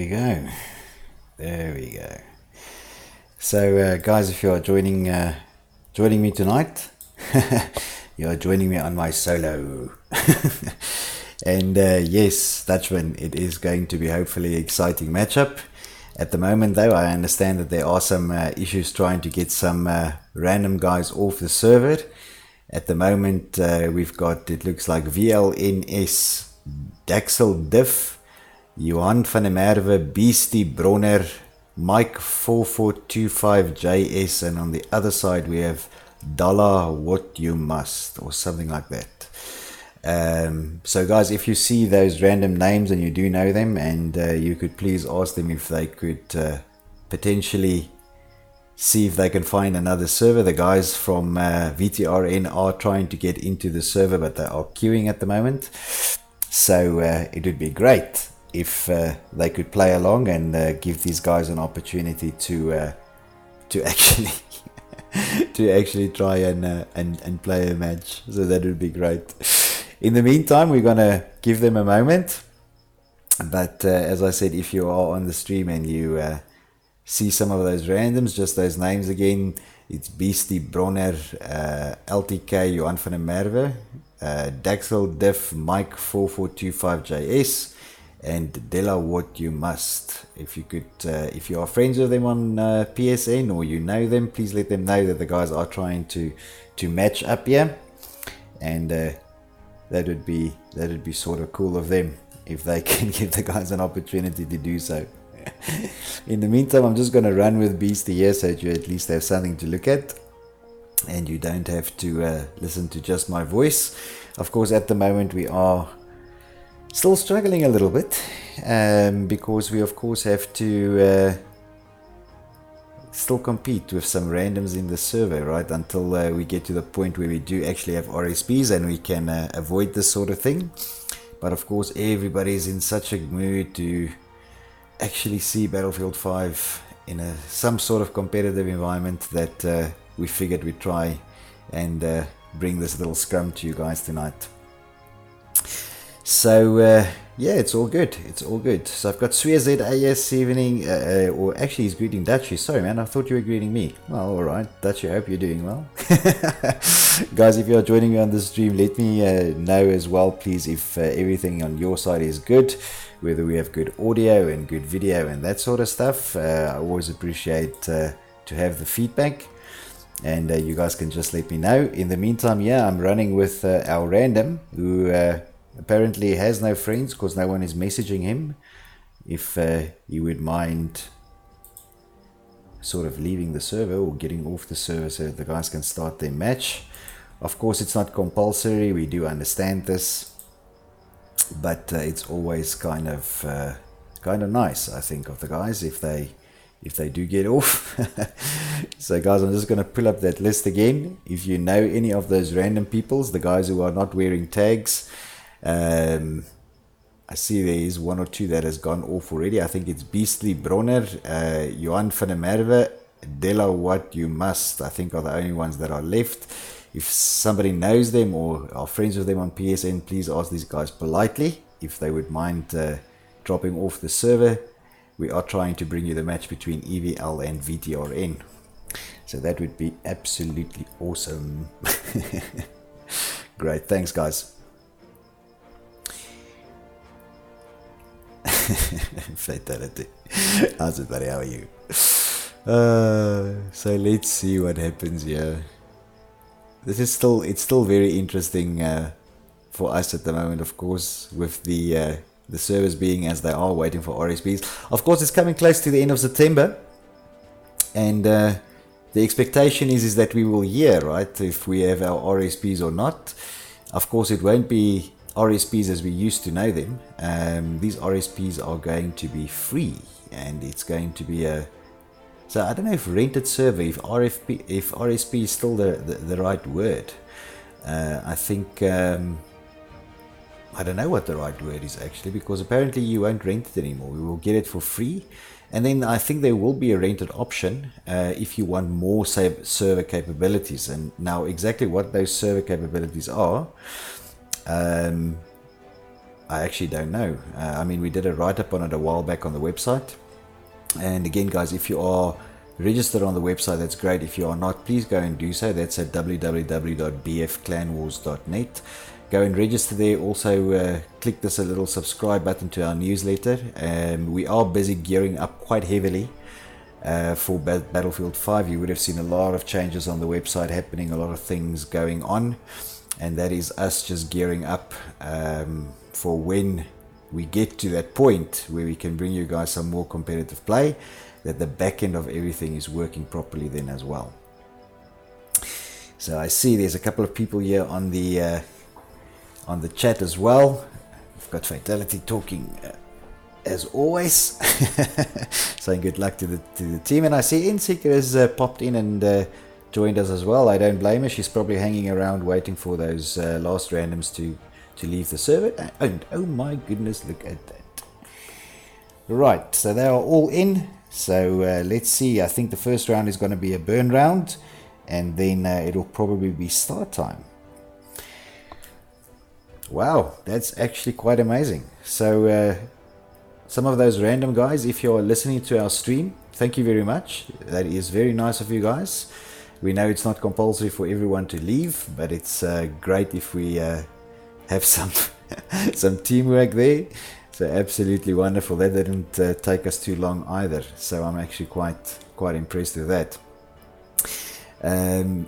we go. There we go. So, guys, if you are joining me tonight, you are joining me on my solo. And yes, Dutchman, it is going to be hopefully an exciting matchup. At the moment, though, I understand that there are some issues trying to get some random guys off the server. At the moment, we've got, it looks like VLNS, Daxel Diff, Johan van der Merwe, Beastie Bronner, Mike 4425JS, and on the other side we have Dollar What You Must, or something like that. So guys, if you see those random names and you do know them, and you could please ask them if they could potentially see if they can find another server. The guys from VTRN are trying to get into the server, but they are queuing at the moment. So it would be great if they could play along and give these guys an opportunity to actually to actually try and play a match. So that would be great. In the meantime, we're gonna give them a moment. But as I said, if you are on the stream and you see some of those randoms, just those names again, it's Beastie Bronner, LTK, Johan van der Merwe, Daxel Diff, Mike 4425JS, and Della What You Must. If you could, if you are friends with them on PSN or you know them, please let them know that the guys are trying to match up here, and that would be sort of cool of them if they can give the guys an opportunity to do so. In the meantime, I'm just going to run with Beastie here so that you at least have something to look at and you don't have to listen to just my voice. Of course, at the moment we are still struggling a little bit because we of course have to still compete with some randoms in the server, right, until we get to the point where we do actually have RSPs and we can avoid this sort of thing. But of course, everybody's in such a mood to actually see Battlefield 5 in some sort of competitive environment that we figured we'd try and bring this little scrum to you guys tonight. So yeah, it's all good. It's all good. So I've got SweerZAS evening, or actually he's greeting Dutchy. Sorry man, I thought you were greeting me. Well, alright, Dutchy, I hope you're doing well. Guys, if you're joining me on the stream, let me know as well, please, if everything on your side is good, whether we have good audio and good video and that sort of stuff. I always appreciate to have the feedback, and you guys can just let me know. In the meantime, yeah, I'm running with our random, who apparently has no friends because no one is messaging him. If you would mind sort of leaving the server or getting off the server so that the guys can start their match. Of course, it's not compulsory, we do understand this, but it's always kind of nice, I think, of the guys if they do get off. So guys, I'm just going to pull up that list again. If you know any of those random peoples, the guys who are not wearing tags, I see there is one or two that has gone off already. I think it's Beastie Bronner, Johan van der Merwe, Della What You Must, I think are the only ones that are left. If somebody knows them or are friends with them on PSN, please ask these guys politely if they would mind dropping off the server. We are trying to bring you the match between EVL and VTRN. So that would be absolutely awesome. Great, thanks guys. Fatality. How's it, buddy? How are you? So let's see what happens here. It's still very interesting for us at the moment, of course, with the servers being as they are, waiting for RSPs. Of course, it's coming close to the end of September, and the expectation is that we will hear, right, if we have our RSPs or not. Of course, it won't be RSPs as we used to know them. These RSPs are going to be free, and it's going to be a, so I don't know if rented server, if RSP is still the right word. I think I don't know what the right word is actually, because apparently you won't rent it anymore. We will get it for free, and then I think there will be a rented option if you want more server capabilities. And now exactly what those server capabilities are, I actually don't know. I mean, we did a write-up on it a while back on the website. And again, guys, if you are registered on the website, that's great. If you are not, please go and do so. That's at www.bfclanwars.net. Go and register there. Also, click this little subscribe button to our newsletter. We are busy gearing up quite heavily for Battlefield 5. You would have seen a lot of changes on the website happening, a lot of things going on, and that is us just gearing up for when we get to that point where we can bring you guys some more competitive play, that the back end of everything is working properly then as well. So I see there's a couple of people here on the chat as well. We've got Fatality talking as always, saying good luck to the team. And I see Inseeker has popped in and joined us as well. I don't blame her. She's probably hanging around waiting for those last randoms to leave the server. And oh my goodness, look at that. Right, so they are all in. So let's see. I think the first round is going to be a burn round, and then it'll probably be start time. Wow, that's actually quite amazing. So some of those random guys, if you're listening to our stream, thank you very much. That is very nice of you guys. We know it's not compulsory for everyone to leave, but it's great if we have some some teamwork there. So absolutely wonderful. That didn't take us too long either. So I'm actually quite impressed with that. And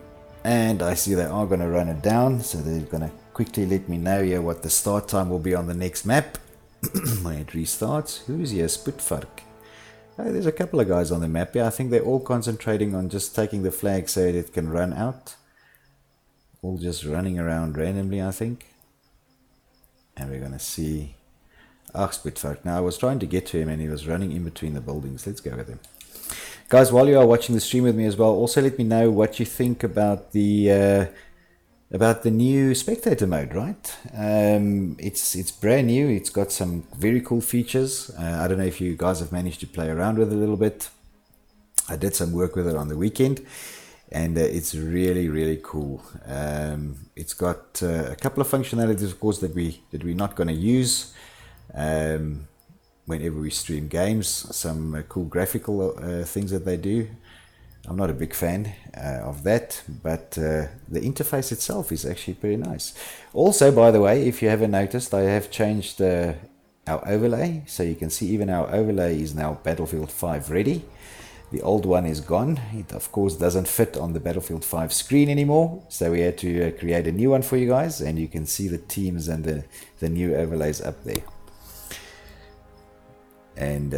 I see they are going to run it down. So they're going to quickly let me know here what the start time will be on the next map when it restarts. Who's here? Sputvark. Oh, there's a couple of guys on the map here. I think they're all concentrating on just taking the flag so that it can run out. All just running around randomly, I think. And we're going to see Sputvark. Now, I was trying to get to him and he was running in between the buildings. Let's go with him. Guys, while you are watching the stream with me as well, also let me know what you think about the new spectator mode, right? It's brand new. It's got some very cool features. I don't know if you guys have managed to play around with it a little bit. I did some work with it on the weekend, and it's really cool. It's got a couple of functionalities, of course, that we're not going to use whenever we stream games. Some cool graphical things that they do. I'm not a big fan of that, but the interface itself is actually pretty nice. Also, by the way, if you haven't noticed, I have changed our overlay, so you can see even our overlay is now Battlefield 5 ready. The old one is gone. It of course doesn't fit on the Battlefield 5 screen anymore, so we had to create a new one for you guys, and you can see the teams and the new overlays up there. And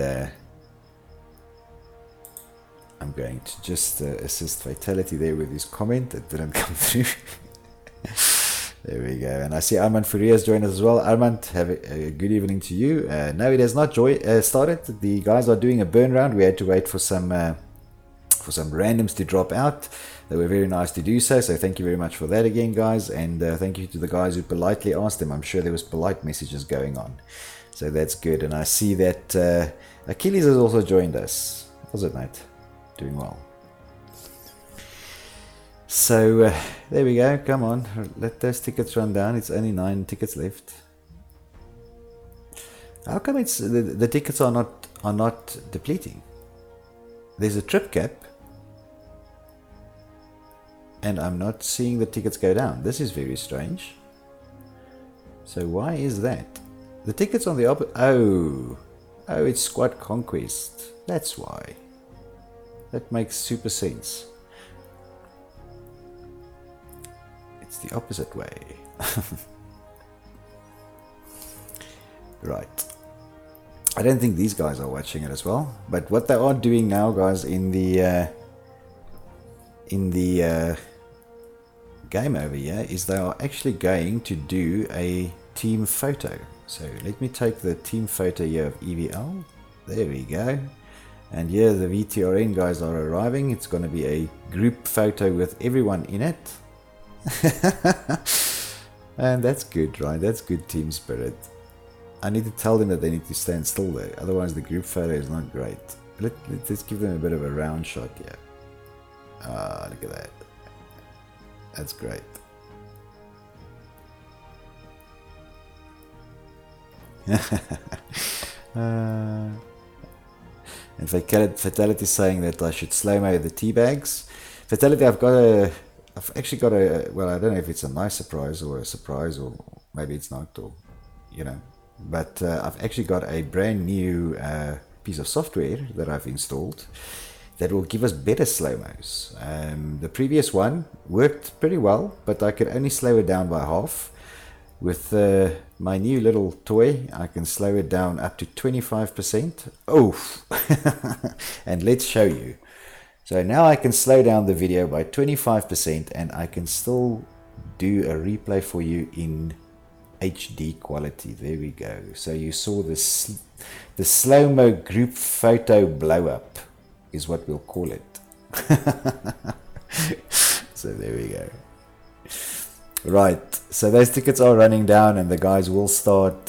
I'm going to just assist Fatality there with his comment that didn't come through. There we go. And I see Armand Fourier has joined us as well. Armand, have a good evening to you. No, it has not started. The guys are doing a burn round. We had to wait for some randoms to drop out. They were very nice to do so. So thank you very much for that again, guys. And thank you to the guys who politely asked them. I'm sure there was polite messages going on. So that's good. And I see that Achilles has also joined us. How's it, mate? Doing well. So there we go. Come on, let those tickets run down. It's only 9 tickets left. How come it's the tickets are not depleting? There's a trip cap, and I'm not seeing the tickets go down. This is very strange. So why is that? The tickets on the oh, it's Squad Conquest. That's why. That makes super sense. It's the opposite way. Right. I don't think these guys are watching it as well. But what they are doing now, guys, in the game over here, is they are actually going to do a team photo. So let me take the team photo here of EVL. There we go. And here the VTRN guys are arriving. It's going to be a group photo with everyone in it. And that's good, right? That's good team spirit. I need to tell them that they need to stand still there. Otherwise the group photo is not great. Let's give them a bit of a round shot here. Ah, look at that. That's great. And Fatality saying that I should slow-mo the tea bags. Fatality, I've actually got a, well, I don't know if it's a nice surprise or a surprise, or maybe it's not, or, you know, but I've actually got a brand new piece of software that I've installed that will give us better slow-mos. The previous one worked pretty well, but I could only slow it down by half. With my new little toy, I can slow it down up to 25%. Oh, and let's show you. So now I can slow down the video by 25%, and I can still do a replay for you in HD quality. There we go. So you saw the slow-mo group photo blow up is what we'll call it. So there we go. Right, so those tickets are running down, and the guys will start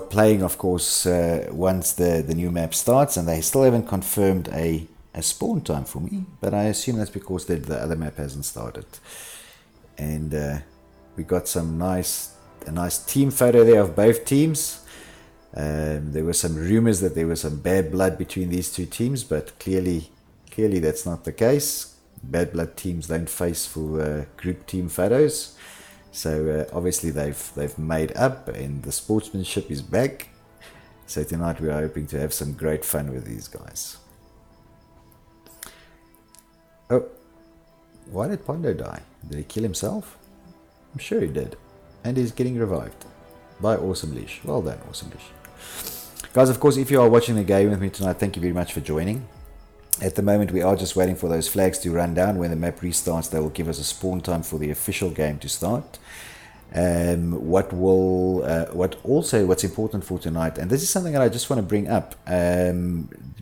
playing, of course, once the new map starts. And they still haven't confirmed a spawn time for me, but I assume that's because the other map hasn't started. And we got a nice team photo there of both teams. There were some rumors that there was some bad blood between these two teams, but clearly that's not the case. Bad blood teams don't face for group team photos, so obviously they've made up, and the sportsmanship is back. So tonight we are hoping to have some great fun with these guys. Oh, why did Pondo die? Did he kill himself? I'm sure he did, and he's getting revived by Awesome Leash. Well done, Awesome Leash. Guys, of course, if you are watching the game with me tonight, thank you very much for joining. At the moment, we are just waiting for those flags to run down. When the map restarts, they will give us a spawn time for the official game to start. What's important for tonight, and this is something that I just want to bring up,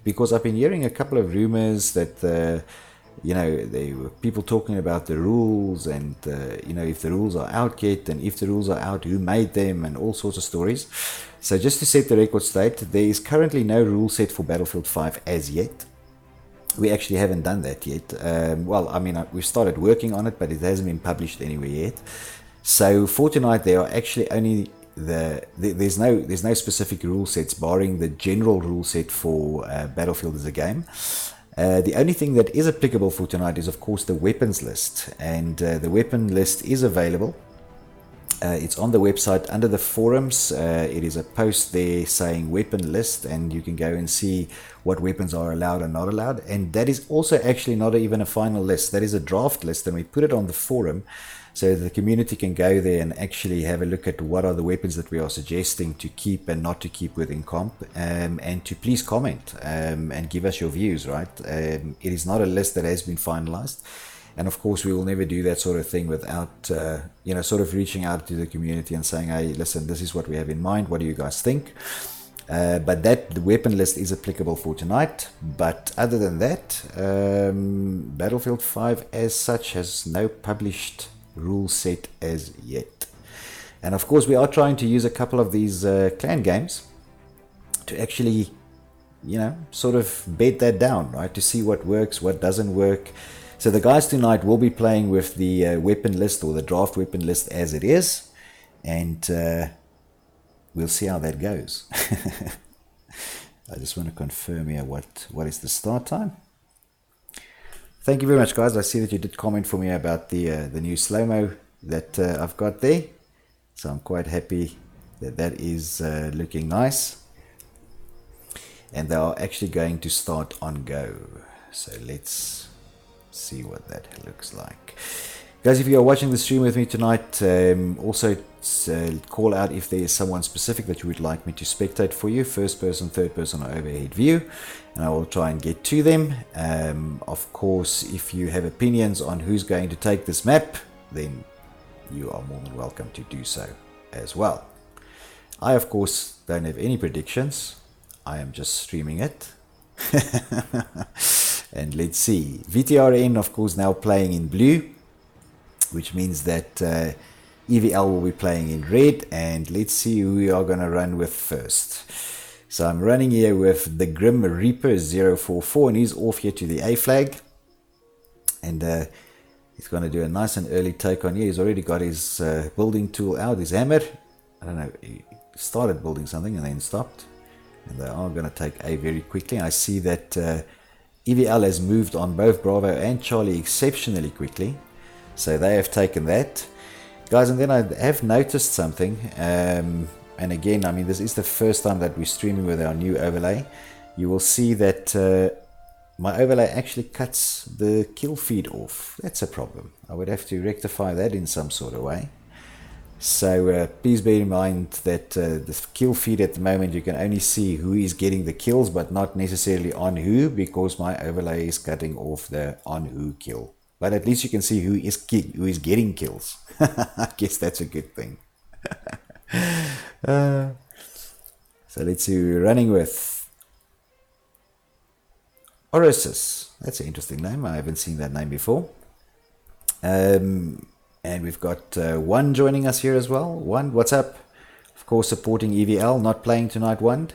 because I've been hearing a couple of rumors that there were people talking about the rules, and if the rules are out yet, and if the rules are out, who made them, and all sorts of stories. So just to set the record straight, there is currently no rule set for Battlefield 5 as yet. We actually haven't done that yet. We've started working on it, but it hasn't been published anywhere yet. So for tonight, there are actually only there's no specific rule sets, barring the general rule set for Battlefield as a game. The only thing that is applicable for tonight is, of course, the weapons list, and the weapon list is available. It's on the website under the forums. It is a post there saying weapon list, and you can go and see what weapons are allowed and not allowed. And that is also actually not even a final list. That is a draft list, and we put it on the forum so the community can go there and actually have a look at what are the weapons that we are suggesting to keep and not to keep within comp, and to please comment and give us your views, right? It is not a list that has been finalized. And of course, we will never do that sort of thing without, sort of reaching out to the community and saying, hey, listen, this is what we have in mind. What do you guys think? But the weapon list is applicable for tonight. But other than that, Battlefield 5 as such has no published rule set as yet. And of course, we are trying to use a couple of these clan games to actually, sort of bed that down, right? To see what works, what doesn't work. So the guys tonight will be playing with the weapon list, or the draft weapon list as it is, and we'll see how that goes. I just want to confirm here what is the start time. Thank you very much, guys. I see that you did comment for me about the new slow-mo that I've got there, so I'm quite happy that is looking nice, and they are actually going to start on go. So let's see what that looks like. Guys, if you are watching the stream with me tonight, also call out if there is someone specific that you would like me to spectate for you, first person, third person, or overhead view, and I will try and get to them. Of course, if you have opinions on who's going to take this map, then you are more than welcome to do so as well. I, of course, don't have any predictions. I am just streaming it. And let's see. VTRN, of course, now playing in blue, which means that EVL will be playing in red. And let's see who we are going to run with first. So I'm running here with the Grim Reaper 044, and he's off here to the A flag. And he's going to do a nice and early take on here. He's already got his building tool out, his hammer. I don't know, he started building something and then stopped. And they are going to take A very quickly. I see that EVL has moved on both Bravo and Charlie exceptionally quickly. So they have taken that. Guys, and then I have noticed something. And again, I mean, this is the first time that we're streaming with our new overlay. You will see that my overlay actually cuts the kill feed off. That's a problem. I would have to rectify that in some sort of way. So please bear in mind that the kill feed at the moment, you can only see who is getting the kills, but not necessarily on who, because my overlay is cutting off the on who kill. But at least you can see who is getting kills. I guess that's a good thing. So let's see who we're running with. Orisis. That's an interesting name. I haven't seen that name before. And we've got One joining us here as well. One, what's up? Of course, supporting EVL, not playing tonight, One.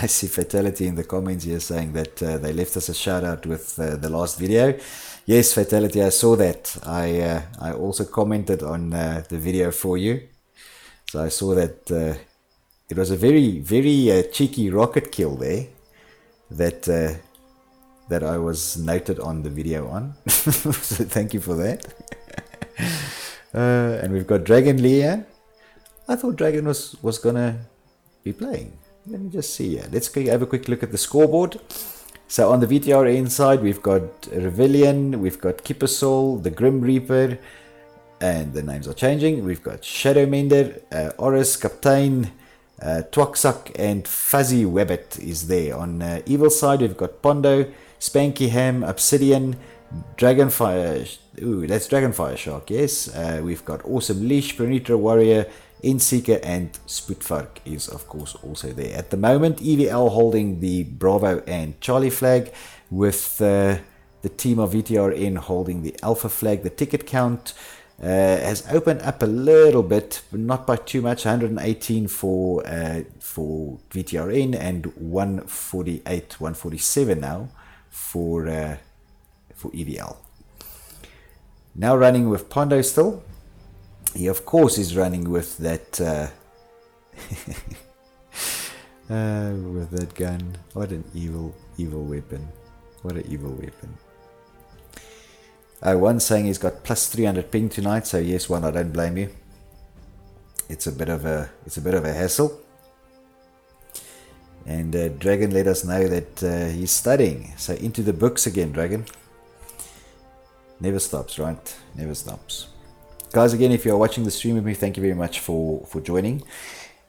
I see Fatality in the comments here saying that they left us a shout out with the last video. Yes, Fatality, I saw that. I also commented on the video for you. So I saw that it was a very, very cheeky rocket kill there. That I was noted on the video on. So thank you for that. And we've got Dragon Leah. I thought Dragon was gonna be playing. Let me just see here. Let's have a quick look at the scoreboard. So on the VTRN side, we've got Revellion, we've got Kippersol, the Grim Reaper, and the names are changing. We've got Shadowmender, Oris, Captain, Twaksak and Fuzzy Webbit is there. On evil side, we've got Pondo, Spanky Ham, Obsidian, Dragonfire. Ooh, that's Dragonfire Shark, yes. We've got Awesome Leash, Prenitra Warrior, Inseeker, and Spootvark is, of course, also there. At the moment, EVL holding the Bravo and Charlie flag, with the team of VTRN holding the Alpha flag. The ticket count has opened up a little bit, but not by too much. 118 for VTRN and 148, 147 now for EVL. Now running with Pondo still. He of course is running with that with that gun. What an evil weapon! What an evil weapon! One saying he's got plus 300 ping tonight, so yes, One, I don't blame you. It's a bit of a hassle. And Dragon let us know that he's studying, so into the books again, Dragon. Never stops, right? Never stops. Guys, again, if you are watching the stream with me, thank you very much for joining.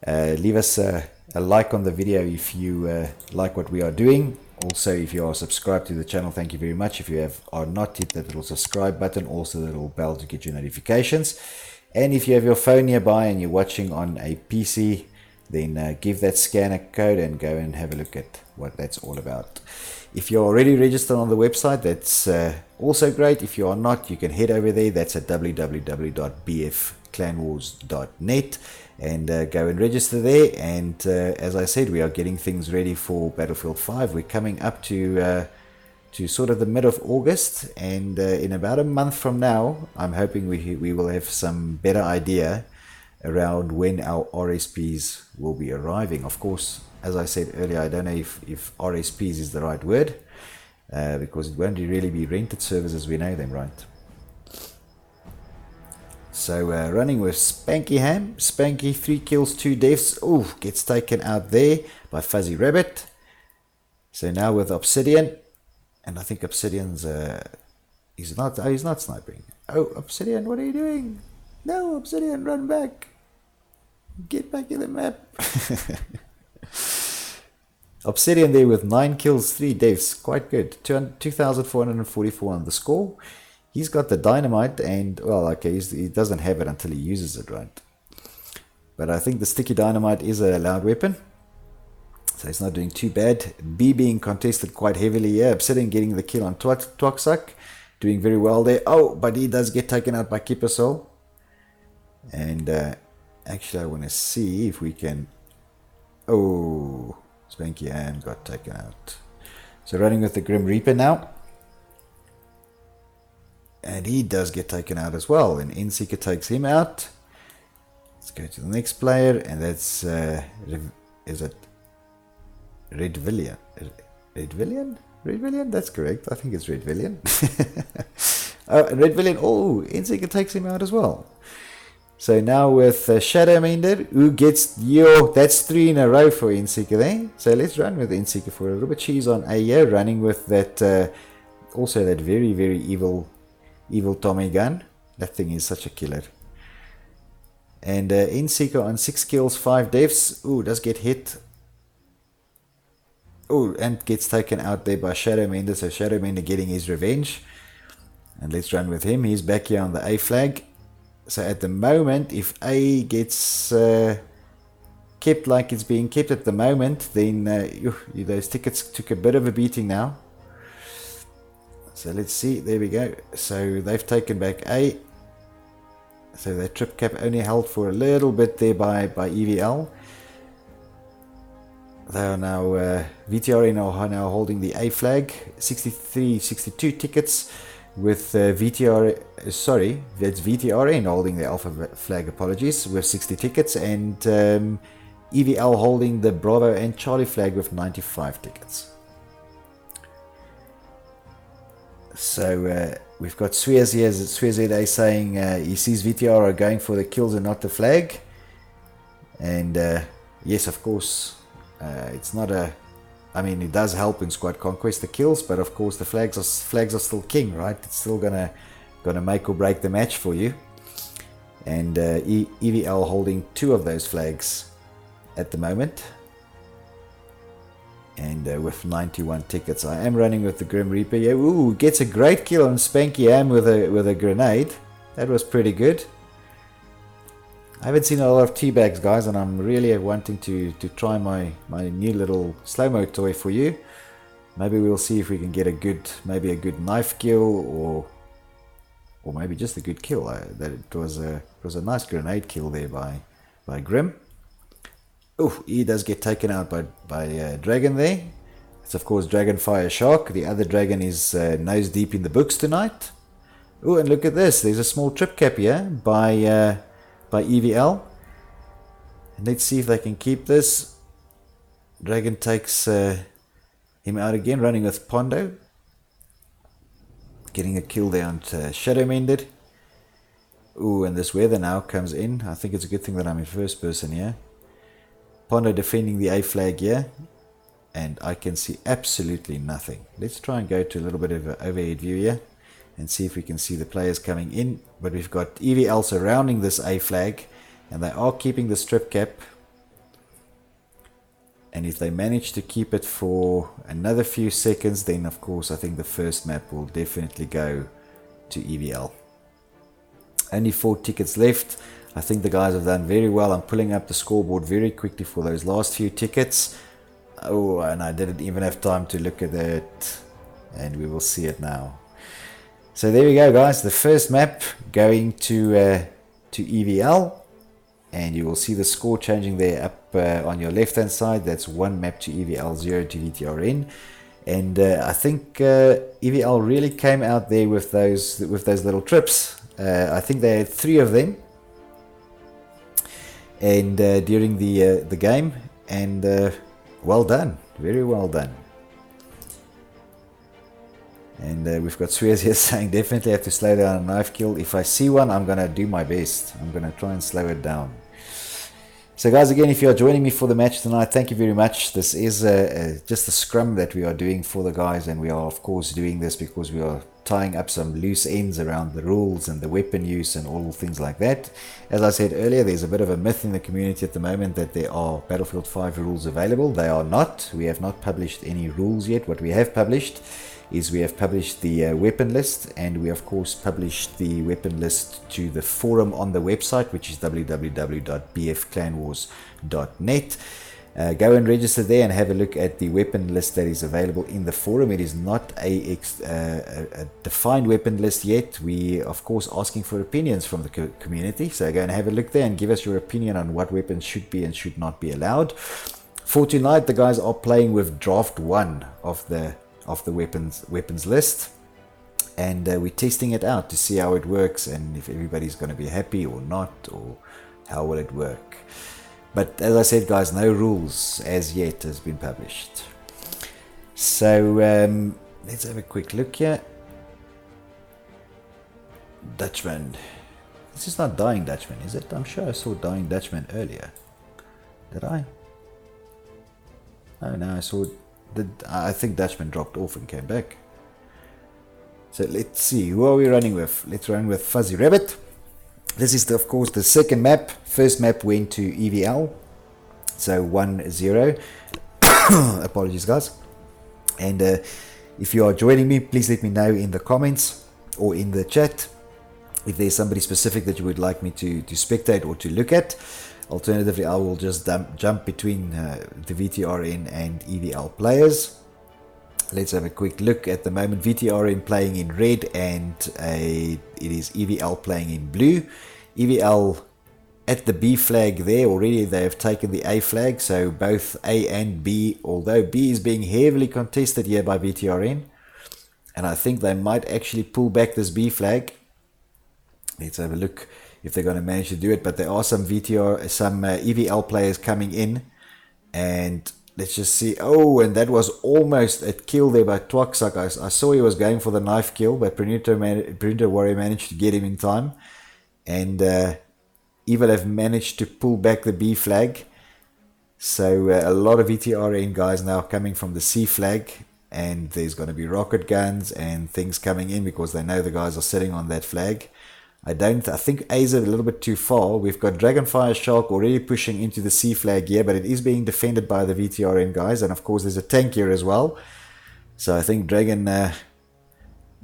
Leave us a like on the video if you like what we are doing. Also, if you are subscribed to the channel, thank you very much. If you are not, hit that little subscribe button, also the little bell to get your notifications. And if you have your phone nearby and you're watching on a PC, then give that scanner code and go and have a look at what that's all about. If you're already registered on the website, that's also great. If you are not, you can head over there. That's at www.bfclanwars.net and go and register there. And as I said, we are getting things ready for Battlefield 5. We're coming up to sort of the mid of August, and in about a month from now, I'm hoping we will have some better idea around when our RSPs will be arriving. Of course, as I said earlier, I don't know if RSPs is the right word, because it won't really be rented servers as we know them, right? So running with Spanky Ham. Spanky, 3 kills, 2 deaths. Oh, gets taken out there by Fuzzy Rabbit. So now with Obsidian, and I think Obsidian's he's not sniping. Oh, Obsidian, what are you doing? No, Obsidian, run back. Get back in the map. Obsidian there with 9 kills, 3 deaths. Quite good. 2,444 on the score. He's got the dynamite, and, well, okay, he doesn't have it until he uses it, right? But I think the sticky dynamite is a loud weapon, so it's not doing too bad. B being contested quite heavily here. Obsidian getting the kill on Twaksak. Doing very well there. Oh, but he does get taken out by Kippersol. And actually, I want to see if we can... Oh, Spanky Ham got taken out. So running with the Grim Reaper now. And he does get taken out as well. And Inseeker takes him out. Let's go to the next player. And that's, is it Red Villian? Red Villian? Red Villian? That's correct. I think it's Red Villian. Red Villian. Oh, Inseeker takes him out as well. So now with Shadow Mender, who gets that's 3 in a row for Inseeker there. So let's run with Inseeker for a little bit. She's on A here, running with that, also that very, very evil Tommy gun. That thing is such a killer. And Inseeker on 6 kills, 5 deaths. Ooh, does get hit. Ooh, and gets taken out there by Shadow Mender. So Shadow Mender getting his revenge. And let's run with him. He's back here on the A flag. So at the moment, if A gets kept like it's being kept at the moment, then those tickets took a bit of a beating now. So let's see, there we go. So they've taken back A. So that trip cap only held for a little bit there by EVL. They are now, VTRN are now holding the A flag, 62 tickets. With that's VTRN holding the Alpha flag, apologies, with 60 tickets, and EVL holding the Bravo and Charlie flag with 95 tickets. So we've got Suez here, ZA saying he sees VTR are going for the kills and not the flag. And yes, of course, it's not a... I mean, it does help in squad conquest, the kills, but of course the flags are still king, right? It's still gonna make or break the match for you. And EVL holding 2 of those flags at the moment, and with 91 tickets. I am running with the Grim Reaper. Yeah, ooh, gets a great kill on Spanky Am with a grenade. That was pretty good. I haven't seen a lot of teabags, guys, and I'm really wanting to try my new little slow-mo toy for you. Maybe we'll see if we can get a good knife kill, or maybe just a good kill. That it was a nice grenade kill there by Grim. Oh, he does get taken out by Dragon there. It's of course Dragonfire Shark. The other dragon is nose deep in the books tonight. Oh, and look at this. There's a small trip cap here by EVL. And let's see if they can keep this. Dragon takes him out again, running with Pondo. Getting a kill there on Shadow Mender. Ooh, and this weather now comes in. I think it's a good thing that I'm in first person here. Pondo defending the A flag here. And I can see absolutely nothing. Let's try and go to a little bit of an overhead view here and see if we can see the players coming in. But we've got EVL surrounding this A flag, and they are keeping the strip cap. And if they manage to keep it for another few seconds, then of course I think the first map will definitely go to EVL. Only 4 tickets left. I think the guys have done very well. I'm pulling up the scoreboard very quickly for those last few tickets. Oh, and I didn't even have time to look at it, and we will see it now. So there we go, guys. The first map going to EVL, and you will see the score changing there up on your left hand side. That's 1 map to EVL, 0 to VTRN. And I think EVL really came out there with those little trips. I think they had 3 of them, and during the game, and well done, very well done. And we've got Suez here saying definitely have to slow down a knife kill. If I see one, I'm gonna do my best. I'm gonna try and slow it down. So guys, again, if you are joining me for the match tonight, thank you very much. This is just a scrum that we are doing for the guys, and we are of course doing this because we are tying up some loose ends around the rules and the weapon use and all things like that. As I said earlier, there's a bit of a myth in the community at the moment that there are Battlefield 5 rules available. They are not. We have not published any rules yet. What we have published is we have published the weapon list, and we of course published the weapon list to the forum on the website, which is www.bfclanwars.net. Go and register there and have a look at the weapon list that is available in the forum. It is not a defined weapon list yet. We of course asking for opinions from the community, so go and have a look there and give us your opinion on what weapons should be and should not be allowed. For tonight, the guys are playing with draft 1 of the weapons list. and we're testing it out to see how it works and if everybody's going to be happy or not, or how will it work. But as I said, guys, no rules as yet has been published. So let's have a quick look here. Dutchman. This is not Dying Dutchman, is it? I'm sure I saw Dying Dutchman earlier. Did I? Oh no, I saw. I think Dutchman dropped off and came back. So let's see, who are we running with? Let's run with Fuzzy Rabbit. This is, of course, the second map. First map went to EVL. So 1-0. Apologies, guys. And if you are joining me, please let me know in the comments or in the chat if there's somebody specific that you would like me to spectate or to look at. Alternatively, I will just jump between the VTRN and EVL players. Let's have a quick look. At the moment, VTRN playing in red, and it is EVL playing in blue. EVL at the B flag there already. They have taken the A flag, so both A and B, although B is being heavily contested here by VTRN, and I think they might actually pull back this B flag. Let's have a look if they're going to manage to do it, but there are some EVL players coming in, and let's just see. Oh, and that was almost a kill there by Twaksak. I saw he was going for the knife kill, but Printer Warrior managed to get him in time. And EVL have managed to pull back the B flag. So a lot of VTRN guys now coming from the C flag. And there's going to be rocket guns and things coming in because they know the guys are sitting on that flag. I think A's a little bit too far. We've got Dragonfire Shark already pushing into the C flag here, but it is being defended by the VTRN guys, and of course there's a tank here as well. So I think Dragon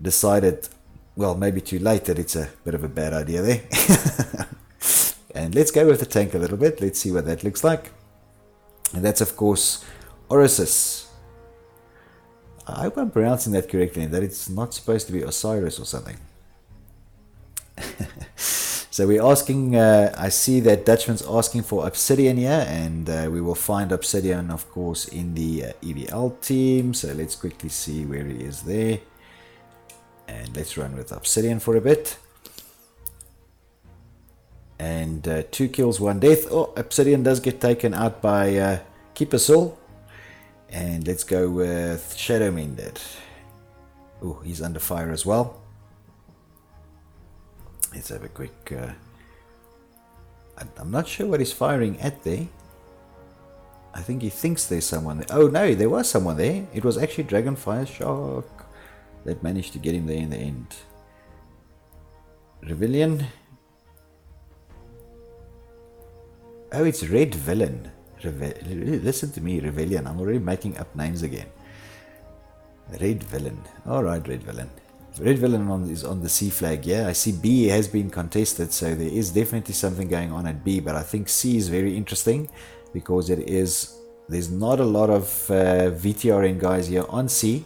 decided, well, maybe too late, that it's a bit of a bad idea there. And let's go with the tank a little bit. Let's see what that looks like. And that's of course Orisis. I hope I'm pronouncing that correctly, that it's not supposed to be Osiris or something. So we're asking, I see that Dutchman's asking for Obsidian here, and we will find Obsidian, of course, in the EVL team. So let's quickly see where he is there, and let's run with Obsidian for a bit. And 2 kills, 1 death. Oh, Obsidian does get taken out by Keeper Soul. And let's go with Shadow Mended. Oh, he's under fire as well. Let's have a quick... I'm not sure what he's firing at there. I think he thinks there's someone there. Oh no, there was someone there. It was actually Dragonfire Shark that managed to get him there in the end. Rebellion. Oh, it's Red Villain. Listen to me, Rebellion. I'm already making up names again. Red Villain. Alright, Red Villain. Red Villain is on the C flag, yeah. I see B has been contested, so there is definitely something going on at B, but I think C is very interesting because there's not a lot of VTRN guys here on C,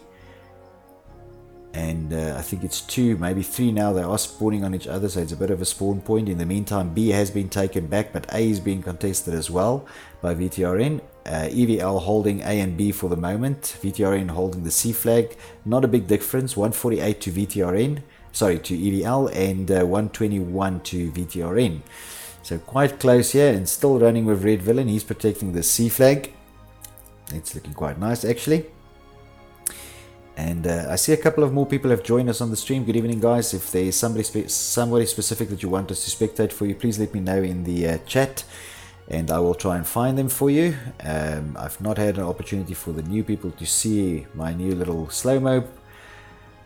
and I think it's 2, maybe 3 now. They are spawning on each other, so it's a bit of a spawn point. In the meantime, B has been taken back, but A is being contested as well by VTRN. EVL holding A and B for the moment. VTRN holding the C flag. Not a big difference. 148 to VTRN, sorry, to EVL, and 121 to VTRN. So quite close here, and still running with Red Villain. He's protecting the C flag. It's looking quite nice actually. And I see a couple of more people have joined us on the stream. Good evening, guys. If there's somebody specific that you want us to spectate for you, please let me know in the chat, and I will try and find them for you. I've not had an opportunity for the new people to see my new little slow-mo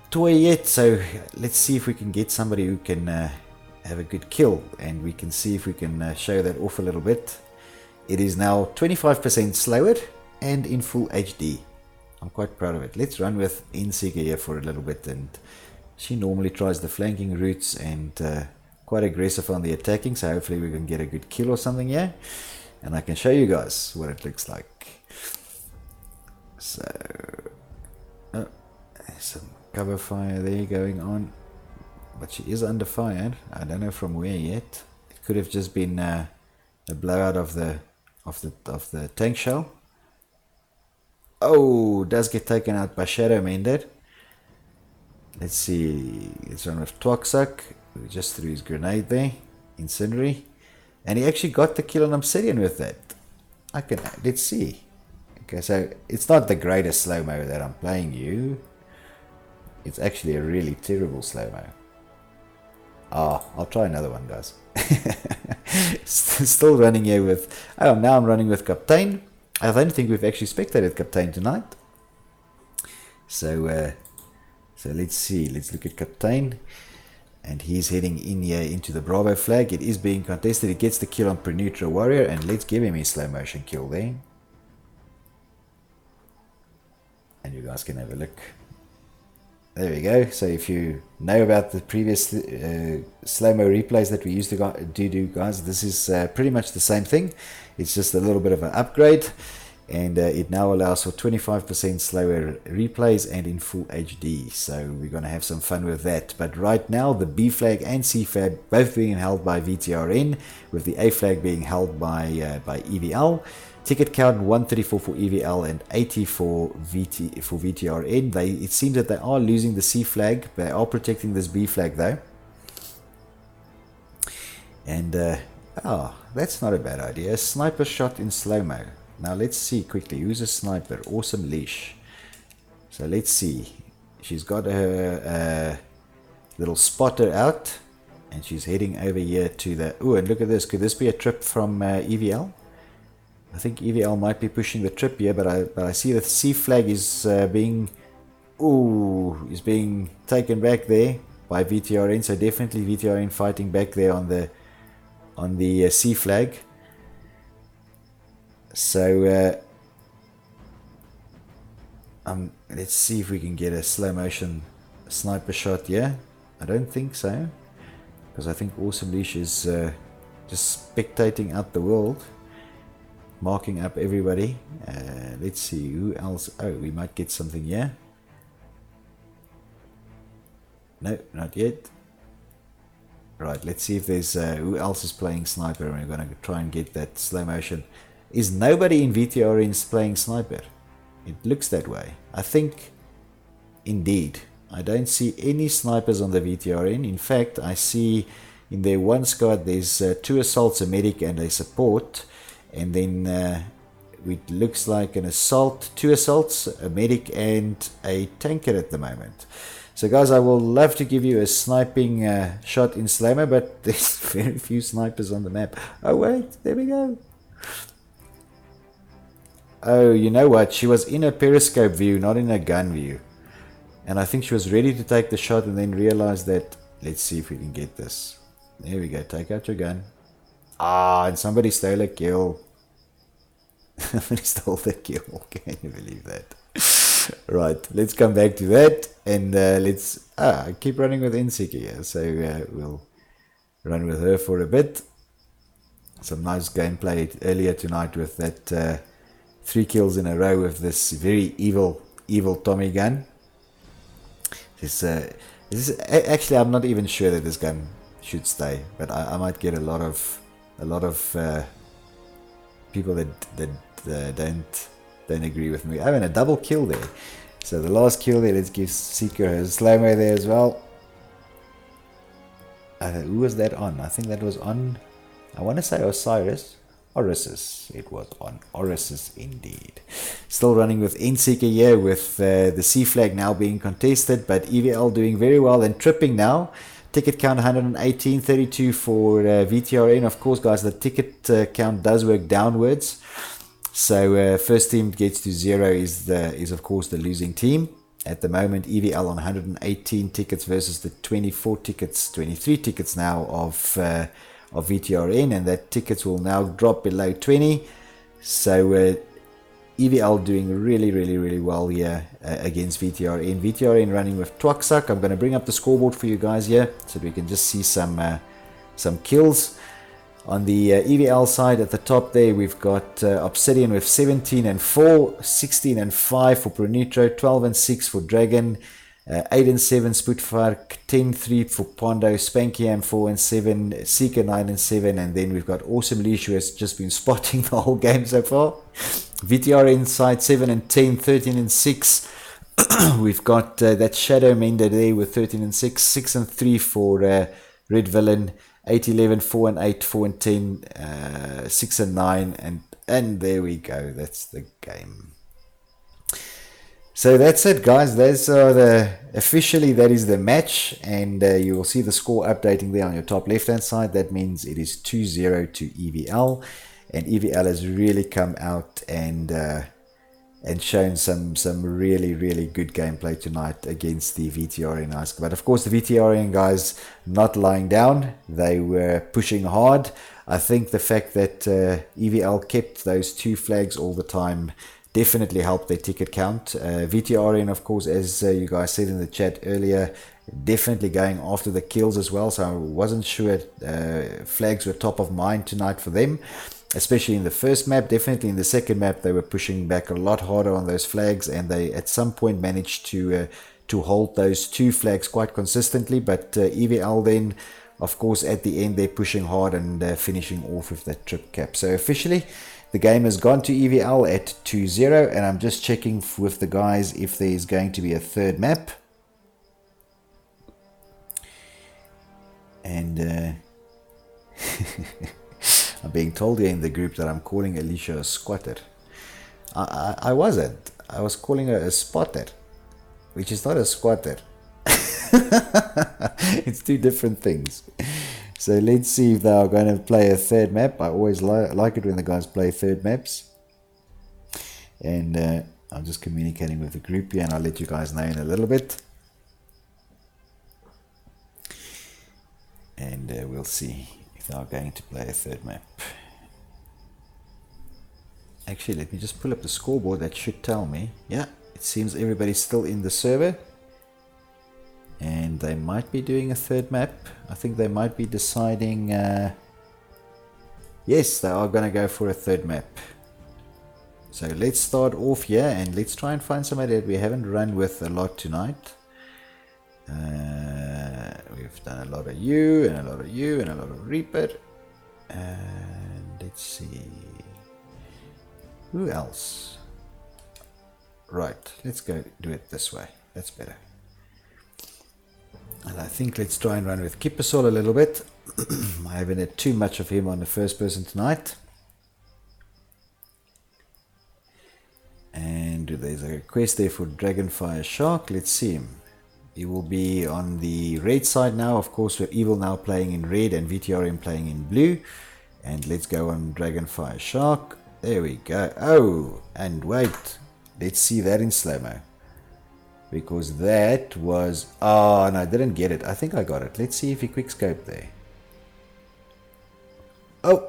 toy yet, so let's see if we can get somebody who can have a good kill, and we can see if we can show that off a little bit. It is now 25% slower and in full HD. I'm quite proud of it. Let's run with Inseeker here for a little bit, and she normally tries the flanking routes and quite aggressive on the attacking, so hopefully we can get a good kill or something here, and I can show you guys what it looks like. So there's some cover fire there going on, but she is under fire. I don't know from where yet. It could have just been a blowout of the tank shell. Oh, does get taken out by Shadow Mended. Let's see. Let's run with Twaxak. We just threw his grenade there. Incendiary. And he actually got the kill on Obsidian with that. Let's see. Okay, so it's not the greatest slow-mo that I'm playing you. It's actually a really terrible slow-mo. I'll try another one, guys. Still running here with... Oh, now I'm running with Captain. I don't think we've actually spectated Captain tonight. So let's see. Let's look at Captain. And he's heading in here into the Bravo flag. It is being contested. He gets the kill on Prenutra Warrior. And let's give him his slow motion kill there. And you guys can have a look. There we go. So if you know about the previous slow-mo replays that we used to do, guys, this is pretty much the same thing. It's just a little bit of an upgrade. And it now allows for 25% slower replays and in full HD. So we're going to have some fun with that. But right now, the B flag and C flag both being held by VTRN, with the A flag being held by EVL. Ticket count 134 for EVL and 80 for VTRN. It seems that they are losing the C flag. They are protecting this B flag though. And that's not a bad idea. A sniper shot in slow-mo. Now let's see quickly, who's a sniper? Awesome Leash. So let's see. She's got her little spotter out, and she's heading over here to the... Oh, and look at this. Could this be a trip from EVL? I think EVL might be pushing the trip here, but I see the C flag is being taken back there by VTRN. So definitely VTRN fighting back there on the C flag. So let's see if we can get a slow motion sniper shot here. I don't think so, because I think Awesome Leash is just spectating out the world, marking up everybody. Let's see who else. Oh, we might get something here. No, not yet. Right, let's see if there's who else is playing sniper, and we're going to try and get that slow motion. Is nobody in VTRN playing sniper? It looks that way. I think, indeed, I don't see any snipers on the VTRN. In fact, I see in their one squad there's 2 assaults, a medic and a support. And then it looks like an assault, 2 assaults, a medic and a tanker at the moment. So guys, I will love to give you a sniping shot in slow-mo, but there's very few snipers on the map. Oh wait, there we go. Oh, you know what? She was in a periscope view, not in a gun view. And I think she was ready to take the shot and then realized that... Let's see if we can get this. There we go. Take out your gun. And somebody stole a kill. Somebody stole the kill. Can you believe that? Right. Let's come back to that. And let's... keep running with Nsika here. So we'll run with her for a bit. Some nice gameplay earlier tonight with that... 3 kills in a row with this very evil Tommy gun. Actually, I'm not even sure that this gun should stay, but I might get a lot of people that don't agree with me. And a double kill there. So the last kill there, let's give Seeker her slow-mo there as well. Who was that on? I think that was on, I want to say Osiris. Orisis. It was on Orisis indeed. Still running with Nseeker here, with the C flag now being contested, but EVL doing very well and tripping now. Ticket count 118, 32 for VTRN. Of course, guys, the ticket count does work downwards. So first team gets to 0 is of course the losing team. At the moment, EVL on 118 tickets versus the 23 tickets now of VTRN, and that tickets will now drop below 20. So EVL doing really well here against VTRN. VTRN running with Twaxak. I'm going to bring up the scoreboard for you guys here so we can just see some kills. On the EVL side at the top there, we've got Obsidian with 17 and 4, 16 and 5 for Pronitro, 12 and 6 for Dragon, 8 and 7 Sputfark, 10-3 for Pondo, Spankyam 4 and 7, Seeker 9 and 7, and then we've got Awesome Leash, who has just been spotting the whole game so far. VTR inside 7 and 10, 13 and 6 We've got that Shadow Mender there with 13 and 6, 6 and 3 for Red Villain, 8, 11, 4 and 8, 4 and 10, 6 and 9, and there we go. That's the game. So that's it, guys. Those are officially that is the match, and you will see the score updating there on your top left hand side. That means it is 2-0 to EVL, and EVL has really come out and shown some really good gameplay tonight against the VTRN guys. But of course, the VTRN guys not lying down. They were pushing hard. I think the fact that EVL kept those 2 flags all the time definitely helped their ticket count. VTRN, of course, as you guys said in the chat earlier, definitely going after the kills as well. So I wasn't sure flags were top of mind tonight for them, especially in the first map. Definitely in the second map, they were pushing back a lot harder on those flags, and they at some point managed to hold those 2 flags quite consistently. But EVL then, of course, at the end, they're pushing hard and finishing off with that trip cap. So officially, the game has gone to EVL at 2-0, and I'm just checking with the guys if there is going to be a third map. And I'm being told here in the group that I'm calling Alicia a squatter. I wasn't. I was calling her a spotter, which is not a squatter. It's 2 different things. So let's see if they are going to play a third map. I always like it when the guys play third maps. And I'm just communicating with the group here, and I'll let you guys know in a little bit. And we'll see if they are going to play a third map. Actually, let me just pull up the scoreboard. That should tell me. Yeah, it seems everybody's still in the server. And they might be doing a third map. I think they might be deciding... yes, they are going to go for a third map. So let's start off here, and let's try and find somebody that we haven't run with a lot tonight. We've done a lot of you, and a lot of you, and a lot of Reaper. And let's see... who else? Right, let's go do it this way. That's better. And I think let's try and run with Kippersol a little bit. I haven't had too much of him on the first person tonight. And there's a request there for Dragonfire Shark. Let's see him. He will be on the red side now. Of course, we're Evil now playing in red and VTRN playing in blue. And let's go on Dragonfire Shark. There we go. Oh, and wait. Let's see that in slow-mo. Because that was... oh, no, I didn't get it. I think I got it. Let's see if he quickscoped there. Oh,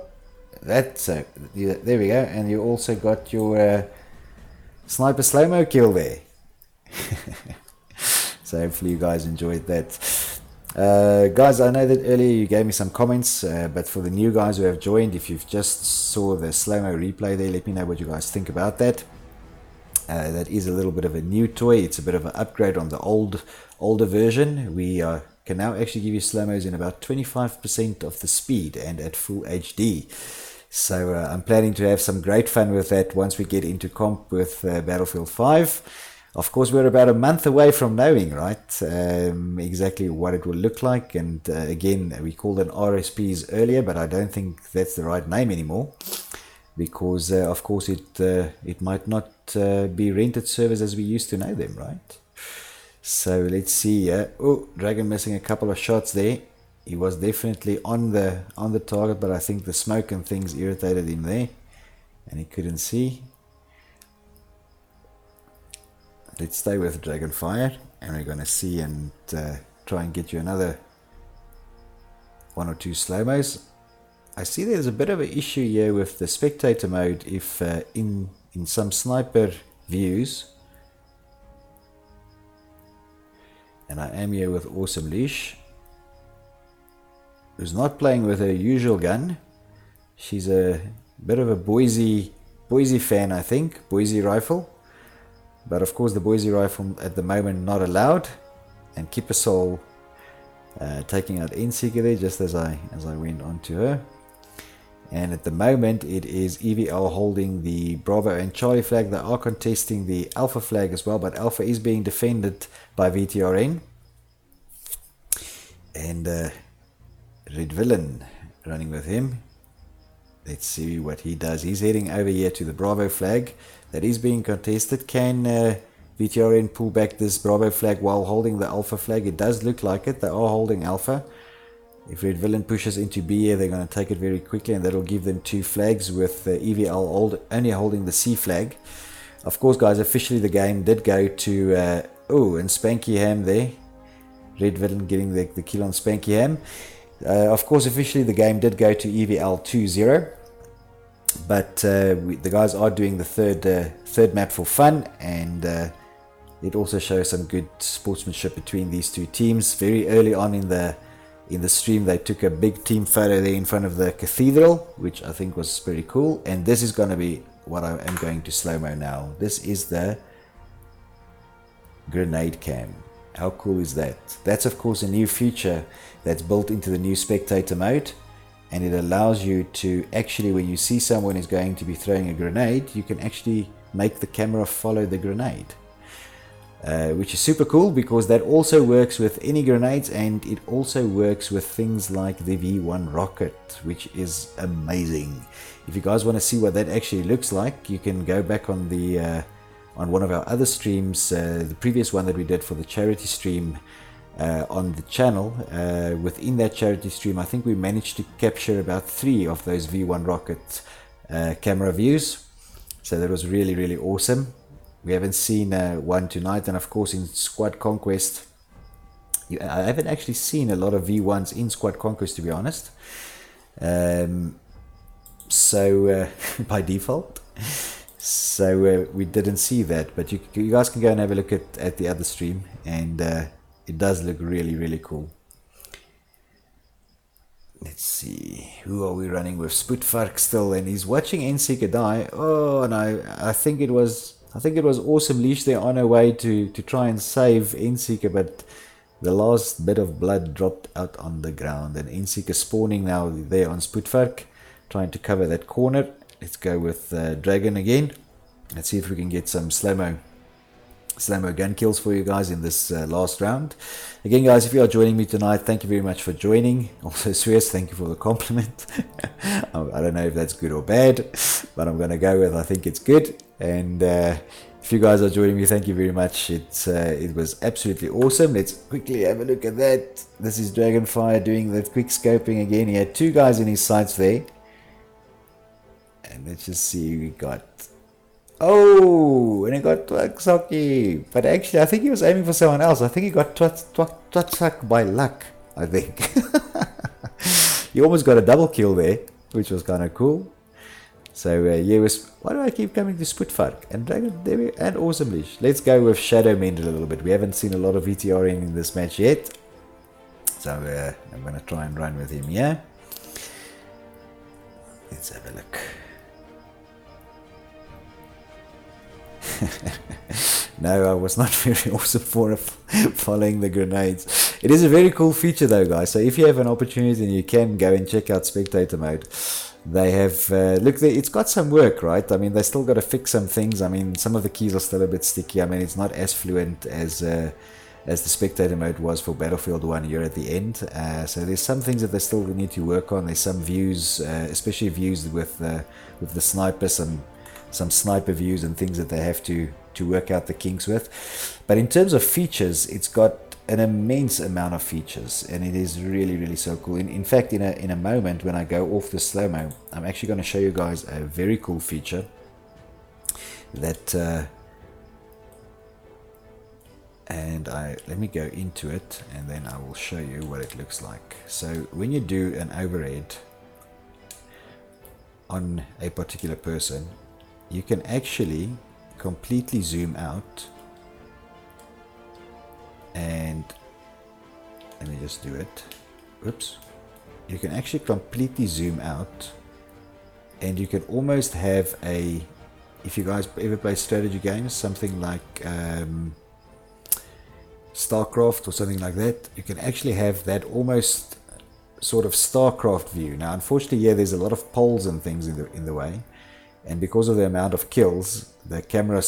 that's... there we go. And you also got your sniper slow-mo kill there. So hopefully you guys enjoyed that. Guys, I know that earlier you gave me some comments, but for the new guys who have joined, if you've just saw the slow-mo replay there, let me know what you guys think about that. That is a little bit of a new toy. It's a bit of an upgrade on the older version. We can now actually give you slow-mos in about 25% of the speed and at full HD. So I'm planning to have some great fun with that once we get into comp with Battlefield 5. Of course, we're about a month away from knowing, right, exactly what it will look like. And again, we called them RSPs earlier, but I don't think that's the right name anymore. Because, of course, it might not be rented servers as we used to know them, right? So let's see. Oh, Dragon missing a couple of shots there. He was definitely on the target, but I think the smoke and things irritated him there, and he couldn't see. Let's stay with Dragonfire, and we're going to see and try and get you another 1 or 2 slow-mos. I see there's a bit of an issue here with the spectator mode if in some sniper views. And I am here with Awesome Leash, who's not playing with her usual gun. She's a bit of a Boise fan, I think. Boise rifle. But of course the Boise rifle at the moment not allowed. And Kippersol taking out N-Seeker there just as I went on to her. And at the moment it is EVL holding the Bravo and Charlie flag. They are contesting the Alpha flag as well, but Alpha is being defended by VTRN. And Red Villain running with him. Let's see what he does. He's heading over here to the Bravo flag that is being contested. Can VTRN pull back this Bravo flag while holding the Alpha flag? It does look like it. They are holding Alpha. If Red Villain pushes into B here, they're going to take it very quickly, and that'll give them 2 flags, with EVL only holding the C flag. Of course, guys, officially the game did go to and Spanky Ham there. Red Villain getting the kill on Spanky Ham. Of course, officially the game did go to EVL 2-0. But the guys are doing the third map for fun, and it also shows some good sportsmanship between these two teams. Very early on in the stream, they took a big team photo there in front of the cathedral, which I think was pretty cool. And this is going to be what I am going to slow-mo now. This is the grenade cam. How cool is that? That's of course a new feature that's built into the new spectator mode, and it allows you to actually, when you see someone is going to be throwing a grenade, you can actually make the camera follow the grenade, which is super cool, because that also works with any grenades, and it also works with things like the V1 rocket, which is amazing. If you guys want to see what that actually looks like, you can go back on the on one of our other streams, the previous one that we did for the charity stream on the channel. Within that charity stream, I think we managed to capture about 3 of those V1 rocket camera views, so that was really, really awesome. We haven't seen one tonight, and of course in Squad Conquest, I haven't actually seen a lot of V1s in Squad Conquest, to be honest. So by default, so we didn't see that, but you guys can go and have a look at the other stream, and it does look really, really cool. Let's see, who are we running with? Spootvark still, and he's watching N-Seeker die. Oh no, I think it was Awesome Leash there on her way to try and save N-Seeker, but the last bit of blood dropped out on the ground, and N-Seeker spawning now there on Spootvark, trying to cover that corner. Let's go with Dragon again. Let's see if we can get some slow-mo gun kills for you guys in this last round. Again, guys, if you are joining me tonight, thank you very much for joining. Also, Suez, thank you for the compliment. I don't know if that's good or bad, but I'm going to go with I think it's good. And if you guys are joining me, thank you very much. It was absolutely awesome. Let's quickly have a look at that. This is Dragonfire doing the quick scoping again. He had 2 guys in his sights there. And let's just see who we got. Oh, and he got Twaksaki. But actually, I think he was aiming for someone else. I think he got Twatsak by luck, I think. He almost got a double kill there, which was kind of cool. So, yeah, why do I keep coming to Spootvark and Dragon Debbie and Awesome Leash? Let's go with Shadow Mendel a little bit. We haven't seen a lot of VTRN in this match yet. So, I'm going to try and run with him here. Let's have a look. No, I was not very awesome for following the grenades. It is a very cool feature though, guys, so if you have an opportunity, you can go and check out spectator mode. They have look there, it's got some work, right? I mean, they still got to fix some things. I mean, some of the keys are still a bit sticky. I mean, it's not as fluent as the spectator mode was for Battlefield 1 here at the end. So there's some things that they still need to work on. There's some views, especially views with the sniper, some sniper views and things that they have to work out the kinks with. But in terms of features, it's got an immense amount of features, and it is really, really so cool. In fact, in a moment when I go off the slow-mo, I'm actually going to show you guys a very cool feature that let me go into it, and then I will show you what it looks like. So when you do an overhead on a particular person, you can actually completely zoom out, and let me just do it. Oops. You can actually completely zoom out, and you can almost have if you guys ever play strategy games, something like StarCraft or something like that, you can actually have that almost sort of StarCraft view. Now, unfortunately, yeah, there's a lot of poles and things in the way, and because of the amount of kills, the camera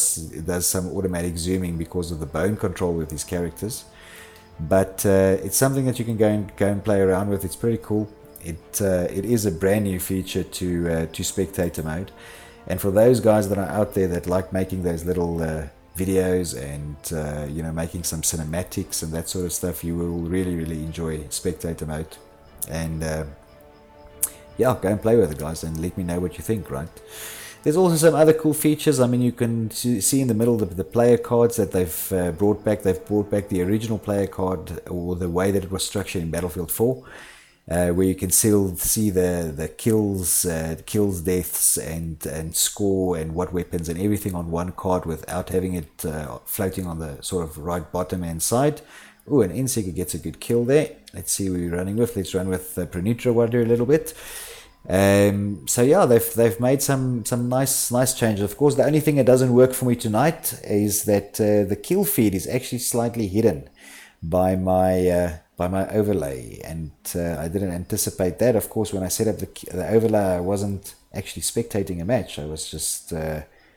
does some automatic zooming because of the bone control with these characters. But it's something that you can go and play around with. It's pretty cool. It is a brand new feature to spectator mode, and for those guys that are out there that like making those little videos and you know, making some cinematics and that sort of stuff, you will really enjoy spectator mode. And yeah, go and play with it, guys, and let me know what you think. Right, there's also some other cool features. I mean, you can see in the middle the player cards that they've brought back. They've brought back the original player card, or the way that it was structured in Battlefield 4, where you can still see the kills, deaths, and score, and what weapons and everything on one card without having it floating on the sort of right bottom hand side. Oh, and Inseeker gets a good kill there. Let's see who we're running with. Let's run with Prenutra Warrior a little bit. So yeah, they've made some nice changes. Of course, the only thing that doesn't work for me tonight is that the kill feed is actually slightly hidden by my overlay, and I didn't anticipate that. Of course, when I set up the overlay, I wasn't actually spectating a match. I was just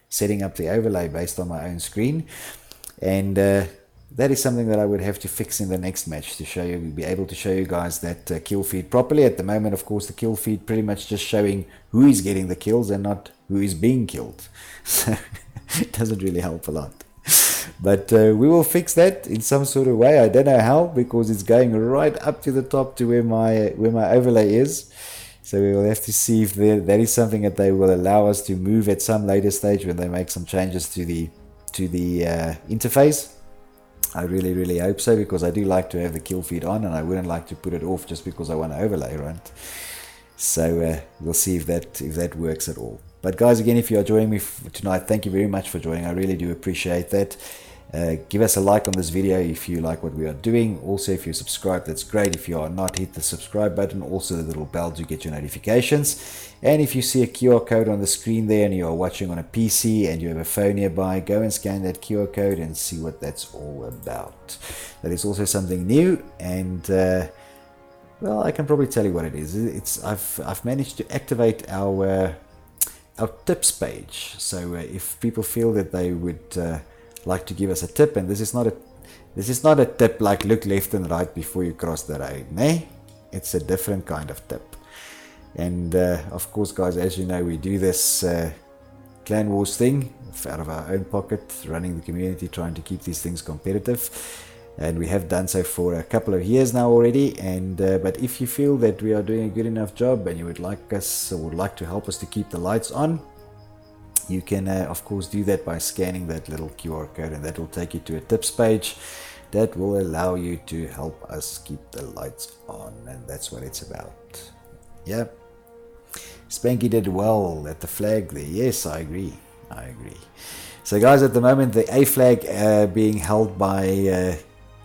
setting up the overlay based on my own screen, and that is something that I would have to fix in the next match to show you, be able to show you guys that kill feed properly. At the moment, of course, the kill feed pretty much just showing who is getting the kills and not who is being killed. So it doesn't really help a lot. But we will fix that in some sort of way. I don't know how, because it's going right up to the top to where my overlay is. So we will have to see if that is something that they will allow us to move at some later stage when they make some changes to the interface. I really hope so, because I do like to have the kill feed on, and I wouldn't like to put it off just because I want to overlay, right? So we'll see if that works at all. But guys, again, if you are joining me tonight, thank you very much for joining. I really do appreciate that. Give us a like on this video if you like what we are doing. Also, if you're subscribed, that's great. If you are not, hit the subscribe button, also the little bell to get your notifications. And if you see a QR code on the screen there and you are watching on a PC and you have a phone nearby, go and scan that QR code and see what that's all about. That is also something new, and well, I can probably tell you what it is. I've managed to activate our tips page. So if people feel that they would like to give us a tip, and this is not a tip like look left and right before you cross the road, nah? It's a different kind of tip. And of course, guys, as you know, we do this clan wars thing out of our own pocket, running the community, trying to keep these things competitive, and we have done so for a couple of years now already. And but if you feel that we are doing a good enough job and you would like us, or would like to help us to keep the lights on, you can of course do that by scanning that little QR code, and that will take you to a tips page that will allow you to help us keep the lights on, and that's what it's about. Yeah, Spanky did well at the flag there. Yes, I agree. So guys, at the moment the A flag being held by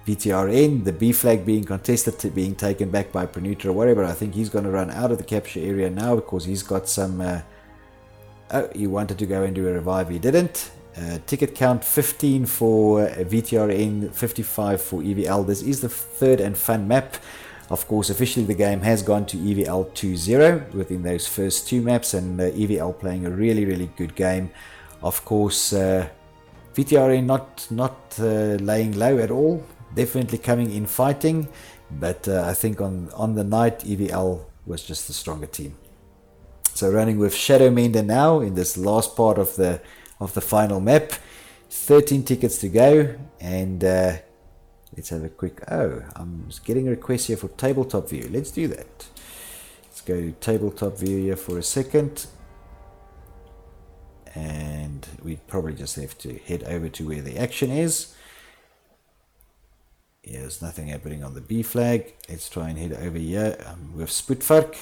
VTRN, the B flag being contested, being taken back by Prenutra, whatever. I think he's going to run out of the capture area now, because he's got some oh, he wanted to go and do a revive, he didn't. Ticket count 15 for VTRN, 55 for EVL. This is the third and fun map. Of course, officially the game has gone to EVL 2-0 within those first two maps, and EVL playing a really good game. Of course, VTRN not laying low at all, definitely coming in fighting, but I think on the night EVL was just the stronger team. So running with Shadow Mender now in this last part of the final map. 13 tickets to go, and let's have a quick... Oh, I'm getting a request here for tabletop view. Let's do that. Let's go to tabletop view here for a second. And we probably just have to head over to where the action is. Yeah, there's nothing happening on the B flag. Let's try and head over here with Spoedvark.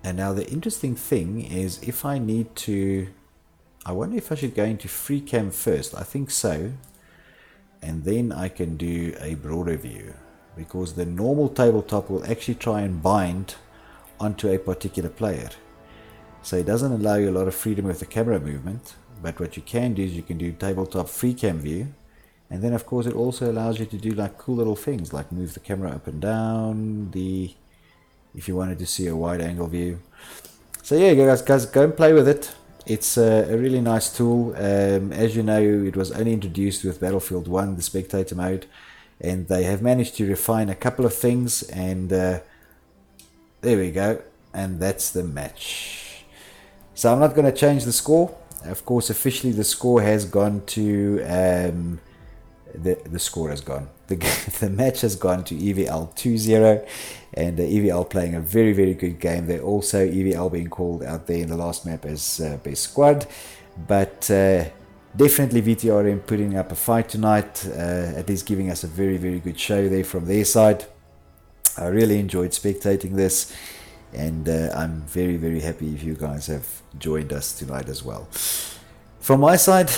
And now the interesting thing is, if I need to... I wonder if I should go into free cam first. I think so. And then I can do a broader view, because the normal tabletop will actually try and bind onto a particular player. So it doesn't allow you a lot of freedom with the camera movement. But what you can do is you can do tabletop free cam view, And then of course it also allows you to do like cool little things like move the camera up and down, if you wanted to see a wide angle view. So yeah, guys, go and play with it. It's a really nice tool. As you know, it was only introduced with Battlefield 1, the spectator mode, and they have managed to refine a couple of things, and there we go, and that's the match. So I'm not going to change the score. Of course, officially the score has gone to the score has gone. The match has gone to EVL 2-0, and EVL playing a very, very good game. They're also EVL being called out there in the last map as best squad, but definitely VTRN putting up a fight tonight, at least giving us a very, very good show there from their side. I really enjoyed spectating this, and I'm very, very happy if you guys have joined us tonight as well. From my side,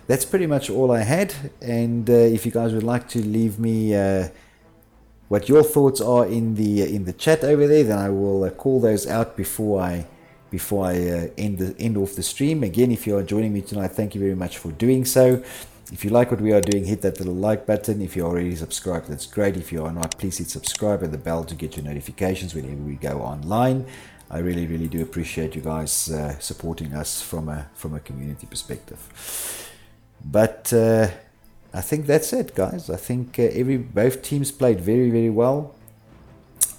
that's pretty much all I had, and if you guys would like to leave me what your thoughts are in the chat over there, then I will call those out before I end off the stream. Again, if you are joining me tonight, thank you very much for doing so. If you like what we are doing, hit that little like button. If you're already subscribed, that's great. If you are not, please hit subscribe and the bell to get your notifications whenever we go online. I really, really do appreciate you guys supporting us from a community perspective. But I think that's it, guys. I think both teams played very, very well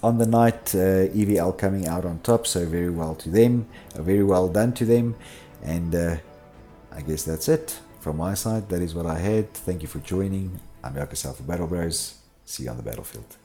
on the night. EVL coming out on top, so very well to them, very well done to them. And I guess that's it from my side. That is what I had. Thank you for joining. I'm Yourself for Battle Bros. See you on the battlefield.